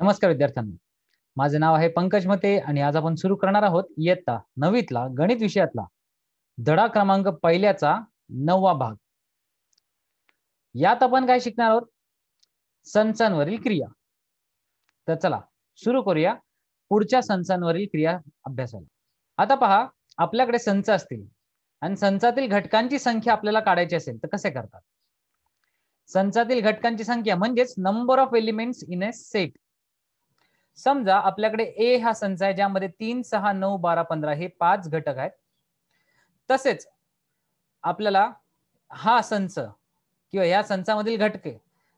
नमस्कार विद्यार्थ्यांनो, माझे नाव आहे पंकज मते आणि आज आपण सुरू करणार आहोत इयत्ता 9वीतला गणित विषयातला धडा क्रमांक पहिल्याचा 9वा भाग. यात आपण काय शिकणार आहोत? संचांवरील क्रिया. तर चला सुरू करूया पुढच्या संचांवरील क्रिया अभ्यासाला. आता पहा, आपल्याकडे संच असतील आणि संचातील घटकांची संख्या आपल्याला काढायची असेल तर कसे करतात? संचातील घटकांची संख्या म्हणजेच number of elements in a set. समजा आपल्याकडे ए हा संच आहे ज्यामध्ये 3, 6, 9, 12, 15 हे 5 घटक आहेत. तसेच आपल्याला हा संच किंवा या संचामधील घटके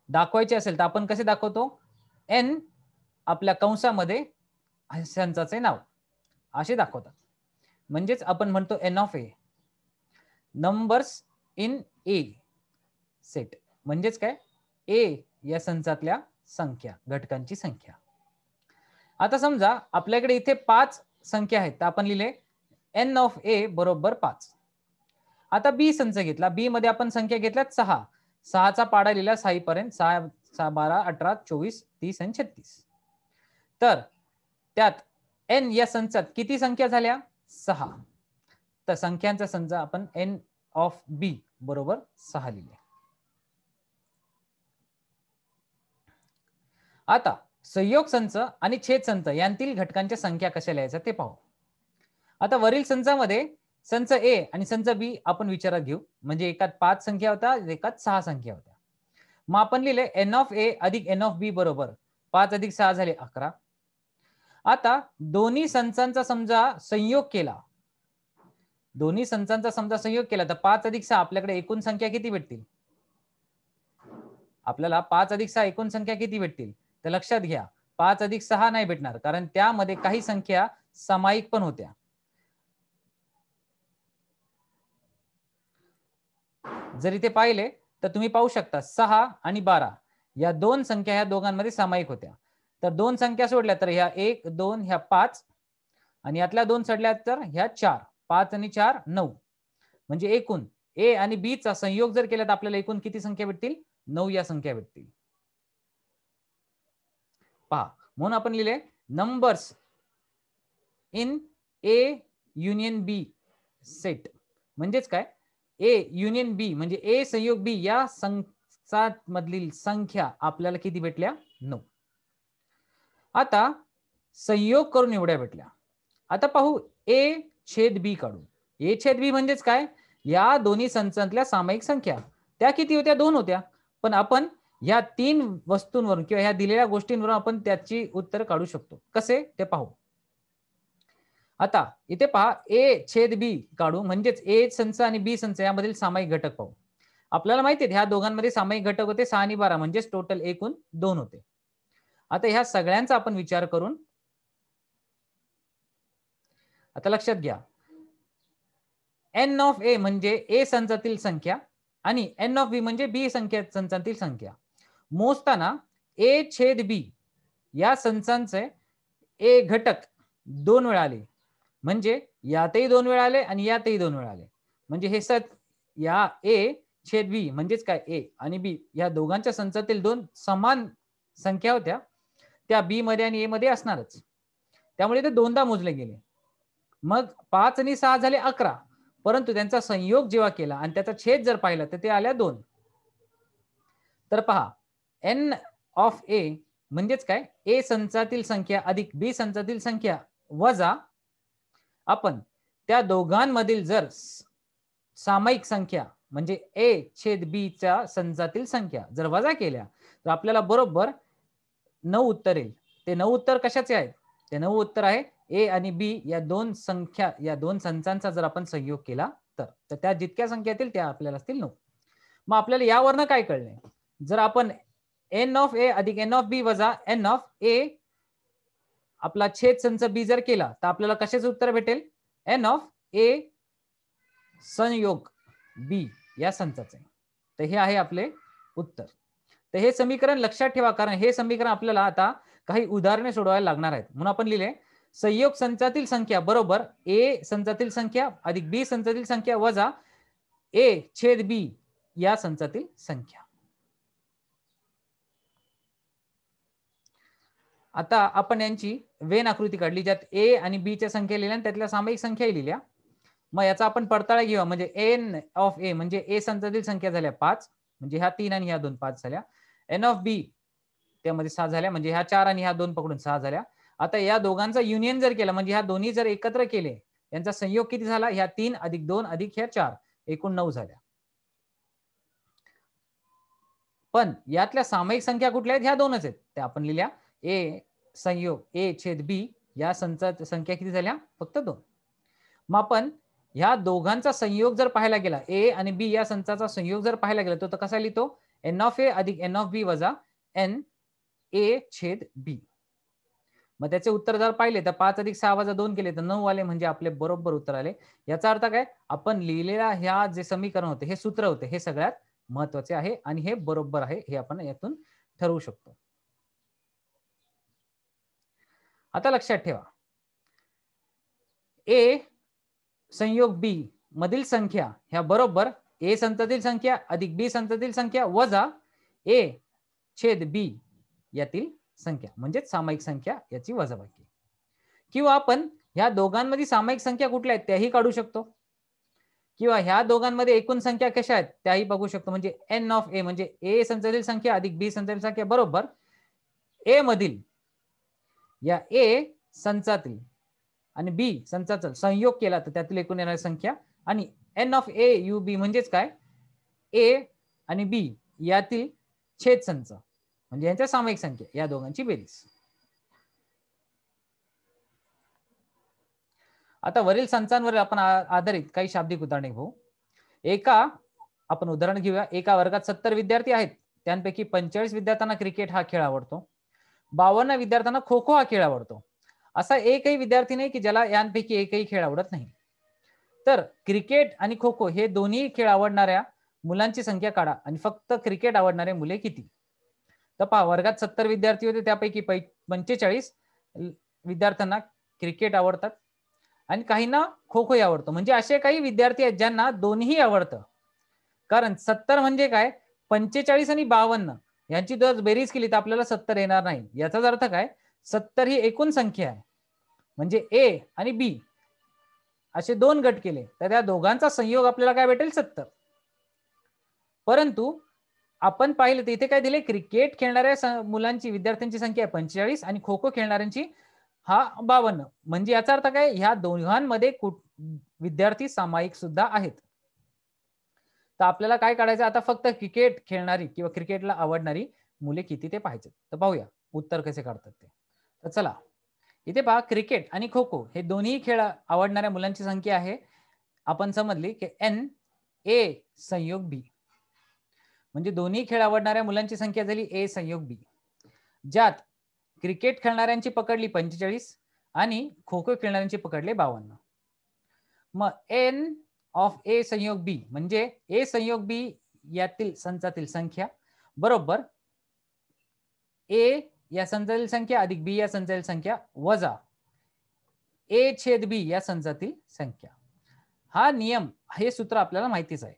दाखवायचे असेल तर आपण कसे दाखवतो? एन आपल्या कंसामध्ये संचाचे नाव असे दाखवतात. म्हणजेच आपण म्हणतो n of A, numbers in A set. म्हणजेच काय? ए या संचातल्या संख्या, घटकांची संख्या. आता समजा आपल्याकडे इथे 5 संख्या आहेत तर आपण लिहिले एन ऑफ ए बरोबर 5. आता बी संच घेतला, बी मध्ये आपण संख्या घेतल्यात 6. 6चा पाडा लिहिला 6 पर्यंत, 6, 6, 12, 18, 24, 30 आणि 36. तर त्यात एन या संचात किती संख्या झाल्या? 6. तर संख्यांचा संच आपण एन ऑफ बी बरोबर 6 लिहिले. आता संयोग संच आणि छेद संच यांतील घटकांच्या संख्या कशा लिहायच्या ते पाहू. आता वरील संचामध्ये संच ए आणि संच बी आपण विचारात घेऊ. म्हणजे एकात 5 संख्या होत्या, एकात 6 संख्या होत्या. मग आपण लिहिले एन ऑफ ए अधिक एन ऑफ बी बरोबर 5 अधिक 6 झाले 11. आता दोन्ही संचांचा समजा संयोग केला, दोन्ही संचांचा समजा संयोग केला तर 5 अधिक 6 आपल्याकडे एकूण संख्या किती भेटतील? आपल्याला 5 अधिक 6 एकूण संख्या किती भेटतील? तर लक्षात घ्या, 5 अधिक 6 नाही भेटणार, कारण त्यामध्ये काही संख्या सामायिक पण होत्या. जर इथे पाहिले तर तुम्ही पाहू शकता 6 आणि 12 या दोन संख्या ह्या दोघांमध्ये सामायिक होत्या. तर दोन संख्या सोडल्या तर ह्या 1, 2, ह्या 5 आणि यातल्या दोन सोडल्या तर ह्या 4. 5 आणि 4 9. म्हणजे एकूण ए आणि बी चा संयोग जर केला तर आपल्याला एकूण किती संख्या भेटतील? 9 या संख्या भेटतील. पहा, म्हणून आपण लिहिले numbers in A union B set. म्हणजेच काय? ए युनियन बी म्हणजे ए संयोग बी या संचामधील संख्या आपल्याला किती भेटल्या? 9. आता संयोग करून एवढ्या भेटल्या. आता पाहू ए छेद बी काढू. ए छेद बी म्हणजेच काय? या दोन्ही संचांतल्या सामायिक संख्या त्या किती होत्या? 2 होत्या. पण आपण या 3 वस्तूंवरून किंवा ह्या दिलेल्या गोष्टींवरून आपण त्याची उत्तर काढू शकतो. कसे ते पाहू. आता इथे पहा, ए छेद बी काढू म्हणजेच ए संच आणि बी संच यामधील सामायिक घटक पाहू. आपल्याला माहिती आहे ह्या दोघांमध्ये सामायिक घटक होते 6 आणि 12 म्हणजेच टोटल एकूण 2 होते. आता ह्या सगळ्यांचा आपण विचार करून आता लक्षात घ्या, एन ऑफ ए म्हणजे ए संचातील संख्या आणि एन ऑफ बी म्हणजे बी संचातील संख्या. मोजताना ए छेद बी या संचांचे ए घटक 2 वेळा आले, म्हणजे यातही 2 वेळा आले आणि यातही 2 वेळा आले. म्हणजे हे या ए छेद बी म्हणजेच काय? ए आणि बी या दोघांच्या संचातील 2 समान संख्या होत्या, त्या बी मध्ये आणि ए मध्ये असणारच. त्यामुळे ते दोनदा मोजले गेले. मग 5 आणि 6 झाले 11, परंतु त्यांचा संयोग जेव्हा केला आणि त्याचा छेद जर पाहिला तर ते आल्या 2. तर पहा, एन ऑफ ए म्हणजेच काय? ए संचातील संख्या अधिक बी संचातील संख्या वजा आपण त्या दोघांमधील जर सामायिक संख्या म्हणजे ए छेद बी च्या संचातील संख्या जर वजा केल्या तर आपल्याला बरोबर 9 उत्तर येईल. ते 9 उत्तर कशाचे आहेत? ते 9 उत्तर आहे ए आणि बी या दोन संख्या, या दोन संचांचा जर आपण संयोग केला तर त्या जितक्या संख्या येतील त्या आपल्याला असतील 9. मग आपल्याला यावरनं काय कळले? जर आपण एन ऑफ ए अधिक एन ऑफ बी वजा एन ऑफ ए आपला छेद संच बी जर केला तर आपल्याला कशाचे उत्तर भेटेल? एन ऑफ ए संयोग बी या संचाचे. तर हे आहे आपले उत्तर. तर हे समीकरण लक्षात ठेवा, कारण हे समीकरण आपल्याला आता काही उदाहरणे सोडवायला लागणार आहेत. म्हणून आपण लिहिले संयोग संचातील संख्या बरोबर ए संचातील संख्या अधिक बी संचातील संख्या वजा ए छेद बी या संचातील संख्या. आता आपण यांची वेन आकृती काढली, ज्यात ए आणि बी च्या संख्या लिहिल्या आणि त्यातल्या सामायिक संख्या लिहिल्या. मग याचा आपण पडताळा घेऊया. म्हणजे एन ऑफ ए म्हणजे ए संचातील संख्या झाल्या 5, म्हणजे ह्या 3 आणि ह्या 2 5 झाल्या. एन ऑफ बी त्यामध्ये 6 झाल्या, म्हणजे ह्या 4 आणि ह्या 2 पकडून 6 झाल्या. आता या दोघांचा युनियन जर केला, म्हणजे ह्या दोन्ही जर एकत्र केले, यांचा संयोग किती झाला? ह्या 3 अधिक 2 अधिक ह्या 4, एकूण 9 झाल्या. पण यातल्या सामायिक संख्या कुठल्या आहेत? ह्या 2च आहेत. त्या आपण लिहिल्या. ए संयोग ए छेद बी या संचात संख्या किती झाल्या? फक्त 2. मग आपण ह्या दोघांचा संयोग जर पाहायला गेला, ए आणि बी या संचाचा संयोग जर पाहायला गेला, तो कसा लिहितो? एन ऑफ ए अधिक एन ऑफ बी वजा एन ए छेद बी. मग त्याचे उत्तर जर पाहिले तर 5 अधिक 6 वजा 2 केले तर 9 आले, म्हणजे आपले बरोबर उत्तर आले. याचा अर्थ काय? आपण लिहिलेल्या ह्या जे समीकरण होते, हे सूत्र होते, हे सगळ्यात महत्वाचे आहे आणि हे बरोबर आहे, हे आपण यातून ठरवू शकतो. आता लक्षात ठेवा, ए संयोग बी मधील संख्या ह्या बरोबर ए संचातील संख्या अधिक बी संचातील संख्या वजा ए छेद बी यातील संख्या, म्हणजे सामायिक संख्या याची वजाबाकी. किंवा आपण ह्या दोघांमध्ये सामायिक संख्या कुठल्या आहेत त्याही काढू शकतो, किंवा ह्या दोघांमध्ये एकूण संख्या कशा आहेत त्याही बघू शकतो. म्हणजे एन ऑफ ए म्हणजे ए संचातील संख्या अधिक बी संचातील संख्या बरोबर ए मधील या ए संचातील आणि बी संचाचा संयोग केला तर त्यातील एकूण येणारी संख्या, आणि एन ऑफ ए यू बी म्हणजेच काय? ए आणि बी यातील छेद संच म्हणजे यांच्या सामायिक संख्या, या दोघांची बेरीज. आता वरील संचांवर आपण आधारित काही शाब्दिक उदाहरणे घेऊ. आपण उदाहरण घेऊया. एका वर्गात 70 विद्यार्थी आहेत, त्यांपैकी 45 विद्यार्थ्यांना क्रिकेट हा खेळ आवडतो, 52 विद्यार्थ्यांना खो खो हा खेळ आवडतो. असा एकही विद्यार्थी नाही की ज्याला यांपैकी एकही खेळ आवडत नाही. तर क्रिकेट आणि खो खो हे दोन्ही खेळ आवडणाऱ्या मुलांची संख्या काढा आणि फक्त क्रिकेट आवडणारे मुले किती? तर पहा, वर्गात 70 विद्यार्थी होते, त्यापैकी 45 विद्यार्थ्यांना क्रिकेट आवडतात आणि काहींना खो खोही आवडतो. म्हणजे असे काही विद्यार्थी आहेत ज्यांना दोन्ही आवडतं. कारण 70 म्हणजे काय? 45 आणि 52 यांची जर बेरीज केली तर आपल्याला 70 येणार नाही. याचाच अर्थ काय? 70 ही एकूण संख्या आहे. म्हणजे ए आणि बी असे 2 गट केले तर त्या दोघांचा संयोग आपल्याला काय भेटेल? 70. परंतु आपण पाहिलं तर इथे काय दिले? क्रिकेट खेळणाऱ्या मुलांची विद्यार्थ्यांची संख्या 45 आणि खो खो खेळणाऱ्यांची 52. म्हणजे याचा अर्थ काय? ह्या दोघांमध्ये विद्यार्थी सामायिक सुद्धा आहेत. तर आपल्याला काय काढायचं आता? फक्त क्रिकेट खेळणारी किंवा क्रिकेटला आवडणारी मुले किती ते पाहायचे. तर पाहूया उत्तर कसे काढतात ते. तर चला, इथे पहा, क्रिकेट आणि खो खो हे दोन्ही खेळ आवडणाऱ्या मुलांची संख्या आहे. आपण समजली की एन ए संयोग बी, म्हणजे दोन्ही खेळ आवडणाऱ्या मुलांची संख्या झाली ए संयोग बी, ज्यात क्रिकेट खेळणाऱ्यांची पकडली 45 आणि खो खो खेळणाऱ्यांची पकडले 52. मग एन ऑफ ए संयोग बी म्हणजे ए संयोग बी यातील संचातील संख्या बरोबर ए या संचातील संख्या अधिक बी या संचातील संख्या वजा ए छेद बी या संचातील संख्या. हा नियम, हे सूत्र आपल्याला माहितीच आहे.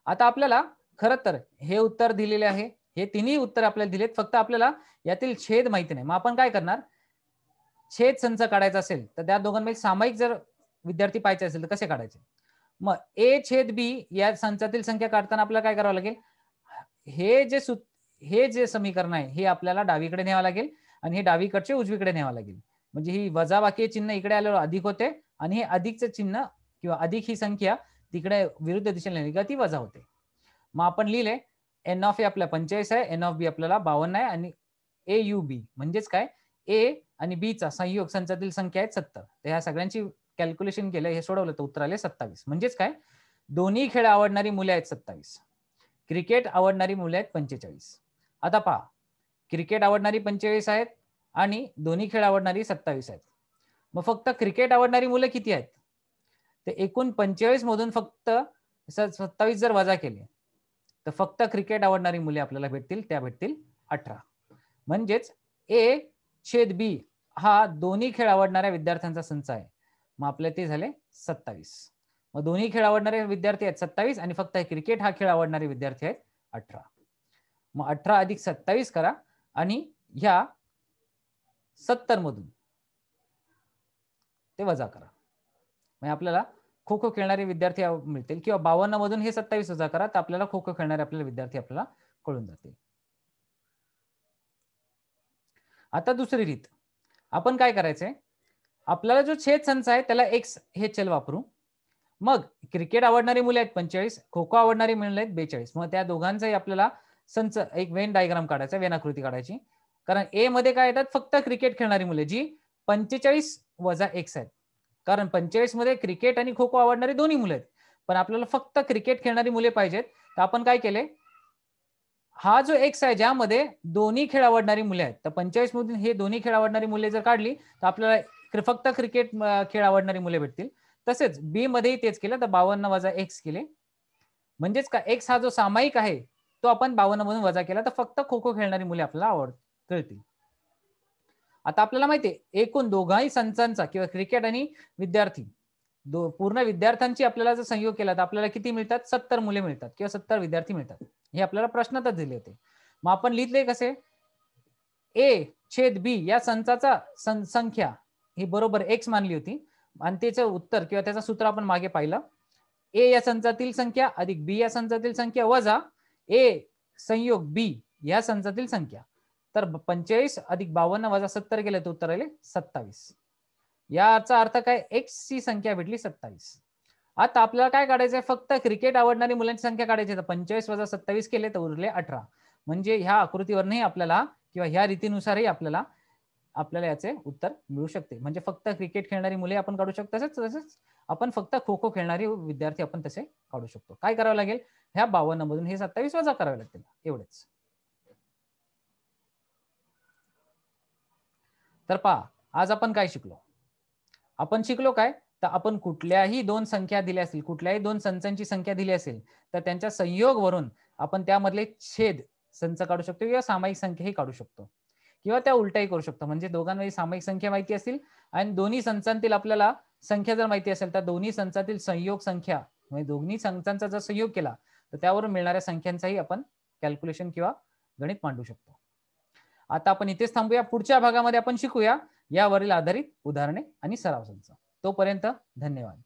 आता आपल्याला खरं तर हे उत्तर दिलेले आहे, हे तिन्ही उत्तर आपल्याला दिलेत, फक्त आपल्याला यातील छेद माहिती नाही. मग आपण काय करणार? छेद संच काढायचा असेल तर त्या दोघांमध्ये सामायिक जर विद्यार्थी पाहायचे असेल तर कसे काढायचे? मग ए छेद बी या संचातील संख्या काढताना आपल्याला काय करावं लागेल? हे जे समीकरण आहे हे आपल्याला डावीकडे न्यावं लागेल आणि हे डावीकडचे उजवीकडे न्यावं लागेल. म्हणजे ही वजाबाकी चिन्ह इकडे आल्यावर अधिक होते आणि हे अधिकचं चिन्ह किंवा अधिक ही संख्या तिकडे विरुद्ध दिशेने नेली का ती वजा होते. मग आपण लिहिले एन ऑफ ए आपला 45 आहे, एन ऑफ बी आपल्याला 52 आहे आणि ए यू बी म्हणजेच काय? ए आणि बी चा संयोग संचातील संख्या आहे 70. तर ह्या सगळ्यांची कॅल्क्युलेशन केलं, हे सोडवलं तर उत्तर आले 27. म्हणजेच काय? दोन्ही खेळ आवडणारी मुले आहेत 27, क्रिकेट आवडणारी मुले आहेत 45. आता पहा, क्रिकेट आवडणारी 45 आहेत आणि दोन्ही खेळ आवडणारी 27 आहेत. मग फक्त क्रिकेट आवडणारी मुलं किती आहेत? ते एकूण 45 मधून फक्त 27 जर वजा केले तर फक्त क्रिकेट आवडणारी मुले आपल्याला भेटतील, त्या भेटतील 18. म्हणजेच ए छेद बी हा दोन्ही खेळ आवडणाऱ्या विद्यार्थ्यांचा संच आहे. मग आपले ते झाले 27. मग दोन्ही खेळ आवडणारे विद्यार्थी आहेत 27 आणि फक्त क्रिकेट हा खेळ आवडणारे विद्यार्थी आहेत 18. मग 18 अधिक 27 करा आणि ह्या 70 मधून ते वजा करा. म्हणजे आपल्याला खो खो खेळणारे विद्यार्थी मिळतील, किंवा 52 मधून हे 27 वजा करा, तर आपल्याला खो खो खेळणारे आपल्याला विद्यार्थी आपल्याला कळून जातील. आता दुसरी रीत, आपण काय करायचंय, आपल्याला जो छेद संच आहे त्याला x हे चल वापरू. मग क्रिकेट आवडणारी मुले आहेत 45, खो खो आवडणारी मुले आहेत 42. मग त्या दोघांचाही आपल्याला संच, एक वेन डायग्राम काढायचा, वेन आकृती काढायची. कारण ए मध्ये काय येतात, फक्त क्रिकेट खेळणारी मुले, जी 45 वजा x आहेत. कारण 45 मध्ये क्रिकेट आणि खो खो आवडणारी दोन्ही मुले आहेत, पण आपल्याला फक्त क्रिकेट खेळणारी मुले पाहिजेत. तर आपण काय केले, हा जो एक्स आहे ज्यामध्ये दोन्ही खेळ आवडणारी मुले आहेत, तर 45 मधून हे दोन्ही खेळ आवडणारी मुले जर काढली तर आपल्याला फक्त क्रिकेट खेळ आवडणारी मुले भेटतील. तसेच बी मध्येही तेच केलं, तर 52 वजा एक्स केले. म्हणजेच का एक्स हा जो सामायिक आहे तो आपण 52 मधून वजा केला, तर फक्त खो खो खेळणारी मुले आपल्याला कळतील. आता आपल्याला माहिती आहे, एकूण दोघाही संचांचा किंवा क्रिकेट आणि विद्यार्थी पूर्ण विद्यार्थ्यांची आपल्याला जर संयोग केला तर आपल्याला किती मिळतात, 70 मुले मिळतात किंवा 70 विद्यार्थी मिळतात. हे आपल्याला प्रश्नातच दिले होते. मग आपण लिहितले कसे, ए छेद बी या संचाचा संख्या ही बरोबर एक्स मानली होती, आणि त्याचं उत्तर किंवा त्याचं सूत्र आपण मागे पाहिलं. ए या संचातील संख्या अधिक बी या संचातील संख्या वजा ए संयोग बी या संचातील संख्या. तर 45 अधिक 52 वजा 70 केलं तर उत्तर आले 27. याचा अर्थ काय, एक्स ची संख्या भेटली 27. आता आपल्याला काय काढायचंय, फक्त क्रिकेट आवडणारी मुलांची संख्या काढायची. तर 45 वजा 27 केले तर उरले 18. म्हणजे ह्या आकृतीवरही आपल्याला किंवा ह्या रीतीनुसारही आपल्याला याचे उत्तर मिळू शकते. म्हणजे फक्त क्रिकेट खेळणारी मुले आपण काढू शकतो, तसेच आपण फक्त खो खो खेळणारी विद्यार्थी आपण तसे काढू शकतो. काय करावं लागेल, ह्या 52 मधून हे 27 वजा करावे लागतील, एवढेच. तर पहा, आज आपण काय शिकलो. आपण शिकलो काय, तर आपण कुठल्याही दोन संख्या दिल्या असतील, कुठल्याही दोन संचांची संख्या दिली असेल, तर त्यांच्या संयोग वरून आपण त्यामधले छेद संच काढू शकतो किंवा सामायिक संख्याही काढू शकतो, किंवा त्या उलटाही करू शकतो. म्हणजे दोघांमध्ये सामायिक संख्या माहिती असतील आणि दोन्ही संचांतील आपल्याला संख्या जर माहिती असेल, तर दोन्ही संचातील संयोग संख्या, म्हणजे दोन्ही संचांचा जर संयोग केला तर त्यावरून मिळणाऱ्या संख्यांचाही आपण कॅल्क्युलेशन किंवा गणित मांडू शकतो. आता आपण इथेच थांबूया. पुढच्या भागामध्ये आपण शिकूया यावरील आधारित उदाहरणे आणि सराव संच. तोपर्यंत धन्यवाद.